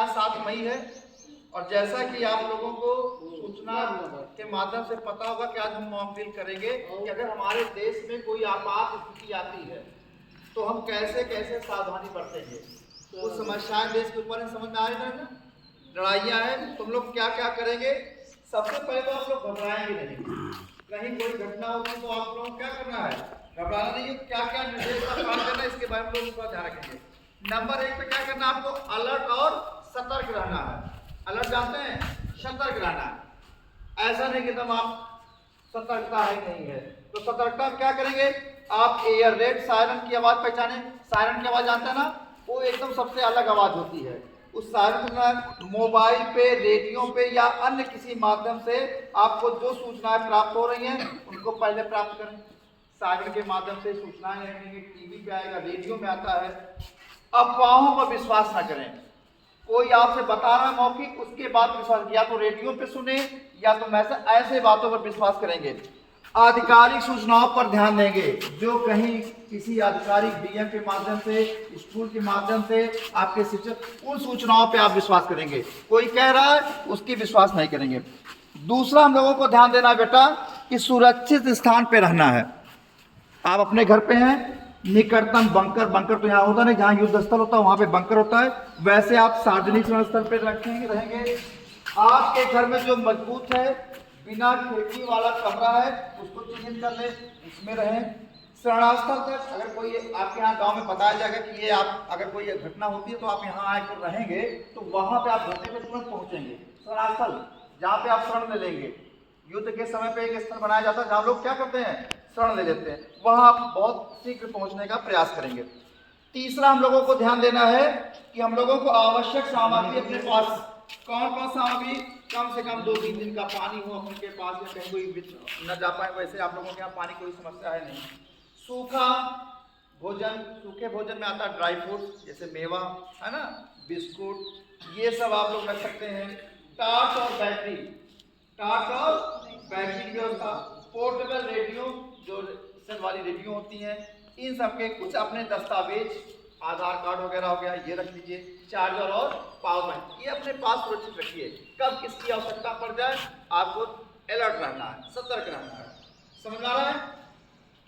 आज 7 मई है और जैसा कि आप लोगों को सूचना के माध्यम से पता होगा कि आज हम मॉक ड्रिल करेंगे कि अगर हमारे देश में कोई आपात स्थिति आती है तो हम कैसे कैसे सावधानी बरतेंगे। कुछ समस्याएं देश के ऊपर समझ में आ रही है ना, लड़ाइयाँ हैं, तुम लोग क्या क्या करेंगे। सबसे पहले तो आप लोग घबराएंगे नहीं, कहीं कोई घटना होगी तो आप लोगों को क्या करना है, घबराना नहीं है। क्या क्या निर्देश का पालन करना है इसके बारे में लोग थोड़ा ध्यान रखेंगे। नंबर 1 पे क्या करना है, आपको अलर्ट और सतर्क रहना है। अलर्ट जानते हैं, सतर्क रहना है। ऐसा नहीं कि तुम आप सतर्कता है नहीं है तो सतर्कता क्या करेंगे, आप एयर रेड सायरन की आवाज पहचाने। सायरन की आवाज जानते हैं ना, वो एकदम सबसे अलग आवाज होती है। उस सायरन मोबाइल पे, रेडियो पे या अन्य किसी माध्यम से आपको जो सूचनाएं प्राप्त हो रही हैं उनको पहले प्राप्त करें। सायरन के माध्यम से सूचनाएं आएंगी, टीवी पे आएगा, रेडियो में आता है। अफवाहों पर विश्वास ना करें। कोई आपसे बता रहा है मौखिक, उसके बाद विश्वास, या तो रेडियो पे सुने या तो मैसेज, ऐसे बातों पर विश्वास करेंगे। आधिकारिक सूचनाओं पर ध्यान देंगे, जो कहीं किसी आधिकारिक डीएम के माध्यम से, स्कूल के माध्यम से, आपके शिक्षक, उन सूचनाओं पे आप विश्वास करेंगे। कोई कह रहा है उसकी विश्वास नहीं करेंगे। दूसरा हम लोगों को ध्यान देना बेटा कि सुरक्षित स्थान पे रहना है। आप अपने घर पे हैं, निकटतम बंकर तो यहाँ होता नहीं, जहाँ युद्ध स्थल होता है वहां पे बंकर होता है, वैसे आप सार्वजनिक स्थल पे रहेंगे। आपके घर में जो मजबूत है, बिना खिड़की वाला कमरा है, उसको चिन्हित कर ले, उसमें रहें। शरणास्थल तक अगर कोई आपके यहाँ गांव में बताया जाएगा कि ये आप अगर कोई घटना होती है तो आप यहाँ आकर रहेंगे, तो वहां पे आप घटने पे तुरंत पहुंचेंगे। शरणास्थल जहाँ पे आप शरण ले लेंगे। युद्ध के समय पे एक स्थल बनाया जाता है जहाँ लोग क्या करते हैं, शरण ले लेते हैं, वहां आप बहुत शीघ्र पहुंचने का प्रयास करेंगे। तीसरा हम लोगों को ध्यान देना है कि हम लोगों को आवश्यक सामग्री अपने पास, कौन कौन सामग्री, कम से कम 2-3 दिन का पानी हो अपने पास, या कहीं कोई न जा पाए वैसे आप लोगों के यहाँ पानी कोई समस्या है नहीं। सूखा भोजन, सूखे भोजन में आता है ड्राई फ्रूट्स जैसे मेवा है ना, बिस्कुट, ये सब आप लोग रख सकते हैं। टार्च और बैटरी की व्यवस्था, पोर्टेबल रेडियो जो सेल वाली रेडियो होती हैं, इन सब के कुछ अपने दस्तावेज, आधार कार्ड वगैरह हो गया, ये रख लीजिए। चार्जर और पावर बैंक, ये अपने पास सुरक्षित रखिए। कब किसकी आवश्यकता पड़ जाए आपको अलर्ट रहना है, सतर्क रहना है। समझ आ रहा है।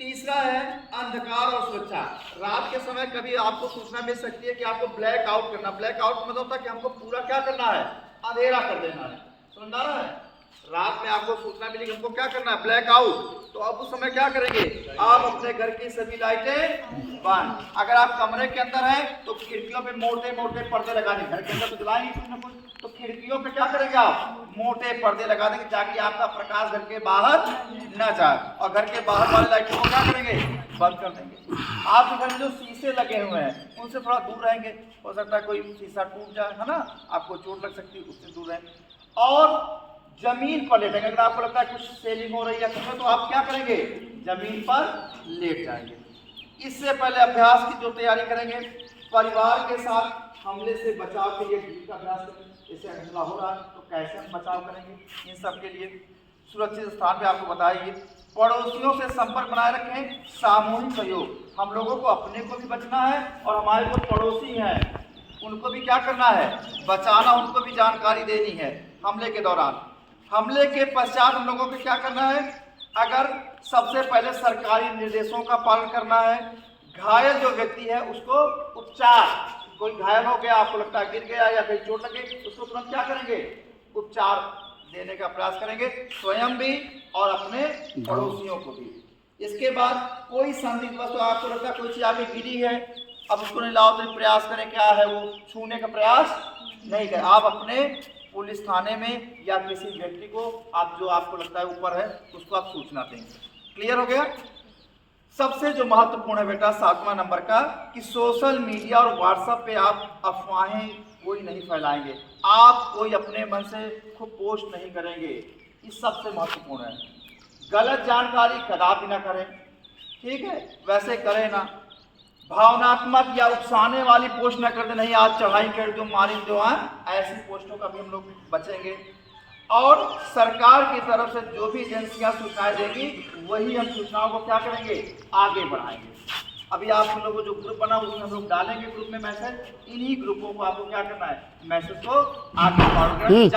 तीसरा है अंधकार और सुरक्षा। रात के समय कभी आपको सूचना मिल सकती है कि आपको ब्लैक आउट करना। ब्लैक आउट मतलब होता है कि हमको पूरा क्या करना है, अंधेरा कर देना है। समझ आ रहा है। रात में आपको सूचना मिलेगी हमको क्या करना है, ब्लैक आउट, तो आप उस समय क्या करेंगे, आप अपने घर की सभी लाइटें बंद। अगर आप कमरे के अंदर हैं तो खिड़कियों पे मोटे मोटे पर्दे लगा देंगे। घर के अंदर तो जलाएंगे कुछ ना कुछ, तो खिड़कियों पे क्या करेंगे आप, मोटे पर्दे लगा देंगे ताकि आपका प्रकाश घर के बाहर न जाए। और घर के बाहर वाले लाइटों को क्या करेंगे, बंद कर देंगे। आपके घर में जो शीशे लगे हुए हैं उनसे थोड़ा दूर रहेंगे, हो सकता है कोई शीशा टूट जाए, है ना, आपको चोट लग सकती है, उससे दूर रहें। और जमीन पर लेटेंगे। अगर आपको लगता है कुछ सेलिंग हो रही है तो आप क्या करेंगे, जमीन पर लेट जाएंगे। इससे पहले अभ्यास की जो तैयारी करेंगे, परिवार के साथ हमले से बचाव के लिए ड्रिल का अभ्यास करेंगे। जैसे हमला हो रहा है तो कैसे हम बचाव करेंगे, इन सब के लिए सुरक्षित स्थान पे आपको बताइए। पड़ोसियों से संपर्क बनाए रखें। सामूहिक सहयोग, हम लोगों को अपने को भी बचना है और हमारे जो पड़ोसी हैं उनको भी क्या करना है, बचाना, उनको भी जानकारी देनी है हमले के दौरान। हमले के पश्चात हम लोगों को क्या करना है, अगर सबसे पहले सरकारी निर्देशों का पालन करना है। घायल जो व्यक्ति है उसको उपचार, कोई घायल हो गया, आपको लगता है गिर गया या कहीं चोट लगे, उसको तुरंत क्या करेंगे, उपचार देने का प्रयास करेंगे, स्वयं भी और अपने पड़ोसियों को भी। इसके बाद कोई संदिग्ध वस्तु आपको लगता है कोई चीज आगे गिरी है, अब उसको नहीं लाओ तो प्रयास करें, क्या है वो, छूने का प्रयास नहीं करें। आप अपने पुलिस थाने में या किसी व्यक्ति को, आप जो आपको लगता है ऊपर है, उसको आप सूचना देंगे। क्लियर हो गया। सबसे जो महत्वपूर्ण है बेटा 7वां नंबर का, कि सोशल मीडिया और व्हाट्सएप पे आप अफवाहें कोई नहीं फैलाएंगे। आप कोई अपने मन से खुद पोस्ट नहीं करेंगे, ये सबसे महत्वपूर्ण है। गलत जानकारी कदापि ना करें, ठीक है, वैसे करें ना। भावनात्मक या उकसाने वाली पोस्ट न कर दे, नहीं आज चढ़ाई कर दो, मारी दो, ऐसी पोस्टों का भी हम लोग बचेंगे। और सरकार की तरफ से जो भी एजेंसियां सूचनाएं देगी वही हम सूचनाओं को क्या करेंगे, आगे बढ़ाएंगे। अभी आप लोगों को जो ग्रुप बना उसमें हम लोग डालेंगे ग्रुप में मैसेज, इन्हीं ग्रुपों को आपको क्या करना है, मैसेज को आगे फॉरवर्ड करना है।